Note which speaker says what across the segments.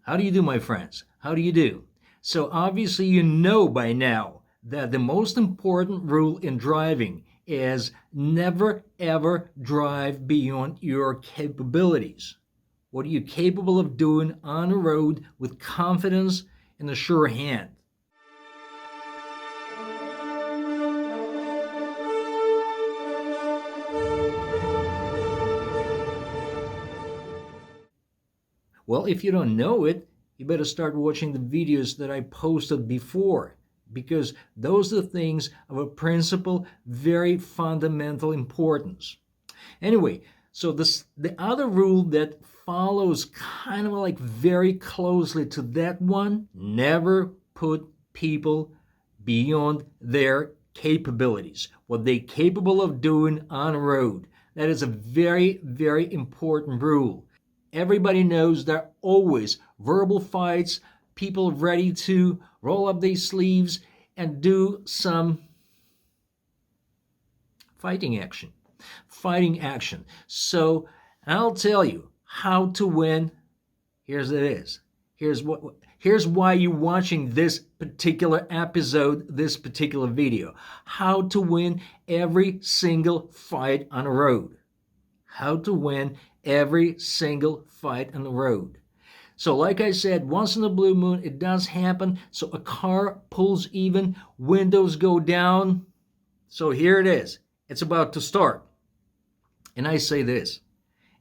Speaker 1: How do you do, my friends? How do you do? So, obviously, you know by now that the most important rule in driving is never ever drive beyond your capabilities. What are you capable of doing on the road with confidence and a sure hand? Well, if you don't know it, you better start watching the videos that I posted before, because those are things of a principle very fundamental importance. Anyway, so the other rule that follows kind of like very closely to that one, never put people beyond their capabilities, what they're capable of doing on the road. That is a very, very important rule. Everybody knows there are always verbal fights, people ready to roll up their sleeves and do some fighting action. Fighting action. So I'll tell you how to win. Here's it is. Here's why you're watching this particular episode, this particular video. How to win every single fight on the road. How to win every single fight on the road. So like I said, once in a blue moon, it does happen. So a car pulls even, windows go down. So here it is. It's about to start. And I say this.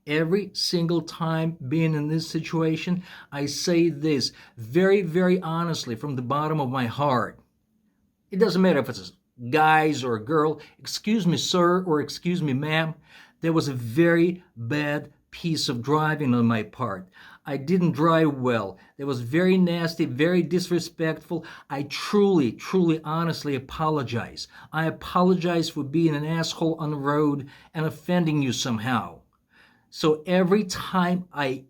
Speaker 1: Every single time being in this situation, I say this very, very honestly from the bottom of my heart. It doesn't matter if it's a guys or a girl. Excuse me, sir, or excuse me, ma'am. There was a very bad piece of driving on my part. I didn't drive well. It was very nasty, very disrespectful. I truly, truly, honestly apologize. I apologize for being an asshole on the road and offending you somehow. So every time I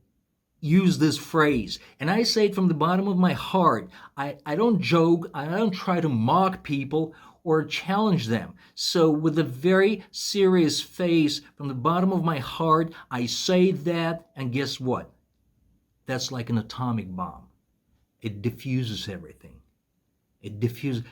Speaker 1: use this phrase, and I say it from the bottom of my heart, I don't joke, I don't try to mock people or challenge them. So with a very serious face from the bottom of my heart, I say that, and guess what? That's like an atomic bomb. It diffuses everything. It diffuses.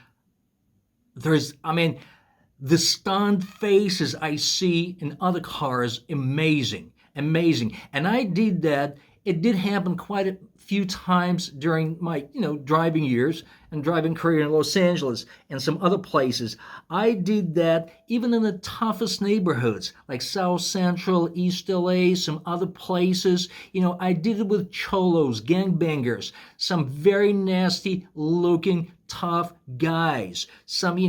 Speaker 1: The stunned faces I see in other cars, amazing, amazing. And I did that. It did happen quite a few times during my, driving years and driving career in Los Angeles and some other places. I did that even in the toughest neighborhoods like South Central, East LA, some other places. I did it with cholos, gangbangers, some very nasty looking tough guys, some,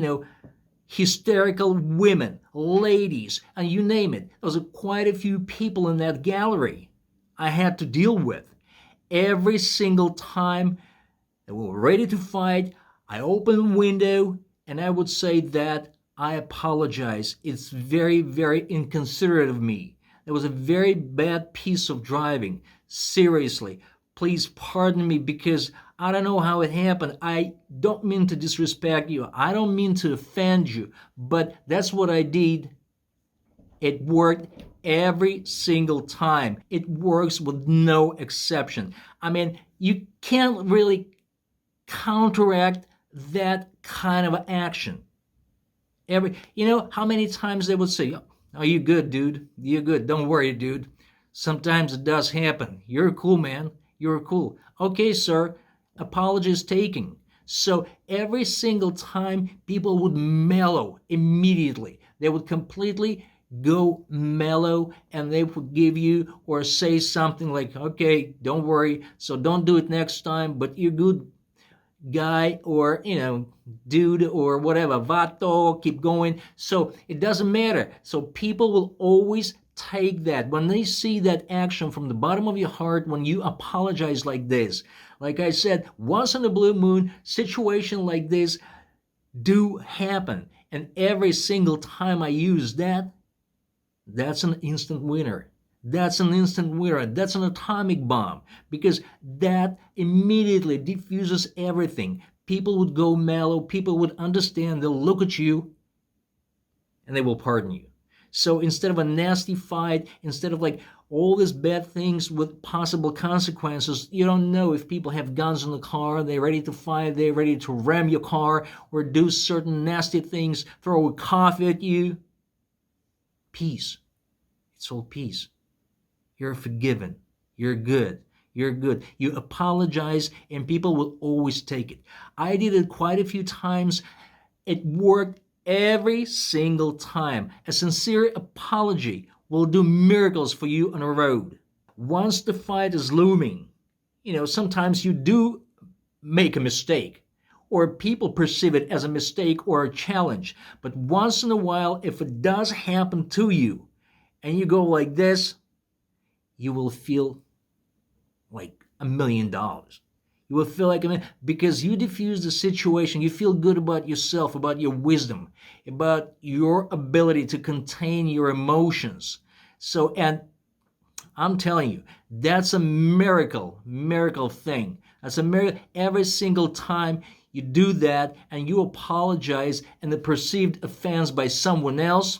Speaker 1: hysterical women, ladies, and you name it. There was quite a few people in that gallery I had to deal with. Every single time they were ready to fight, I opened the window and I would say that I apologize. It's very, very inconsiderate of me. It was a very bad piece of driving. Seriously, please pardon me because I don't know how it happened. I don't mean to disrespect you. I don't mean to offend you, but that's what I did. It worked every single time. It works with no exception. You can't really counteract that kind of action. How many times they would say, "Oh, you good, dude? You're good. Don't worry, dude." Sometimes it does happen. You're cool, man. You're cool. Okay, sir. Apologies taken. So every single time people would mellow immediately. They would completely go mellow and they would give you or say something like, "Okay, don't worry, so don't do it next time, but you're good, guy," or dude, or whatever, vato, keep going. So it doesn't matter. So people will always take that when they see that action from the bottom of your heart when you apologize like this. Like I said, once in a blue moon, situation like this do happen, and every single time I use that, that's an instant winner. That's an instant winner. That's an atomic bomb, because that immediately diffuses everything. People would go mellow. People would understand. They'll look at you and they will pardon you. So instead of a nasty fight, instead of like all these bad things with possible consequences, you don't know if people have guns in the car, they're ready to fight, they're ready to ram your car or do certain nasty things, throw a coffee at you. Peace. It's all peace. You're forgiven. You're good. You're good. You apologize and people will always take it. I did it quite a few times. It worked every single time. A sincere apology will do miracles for you on the road. Once the fight is looming, sometimes you do make a mistake, or people perceive it as a mistake or a challenge. But once in a while, if it does happen to you and you go like this, you will feel like $1,000,000. You will feel like because you diffuse the situation. You feel good about yourself, about your wisdom, about your ability to contain your emotions. So, and I'm telling you, that's a miracle thing. That's a miracle. Every single time you do that and you apologize and the perceived offense by someone else,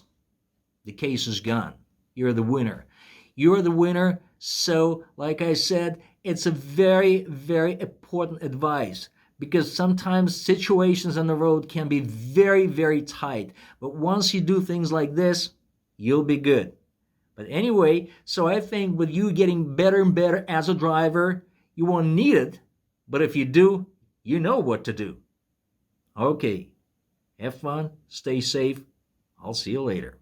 Speaker 1: the case is gone. You're the winner. You're the winner. So, like I said, it's a very, very important advice because sometimes situations on the road can be very, very tight. But once you do things like this, you'll be good. But anyway, so I think with you getting better and better as a driver, you won't need it. But if you do, you know what to do. Okay, have fun, stay safe. I'll see you later.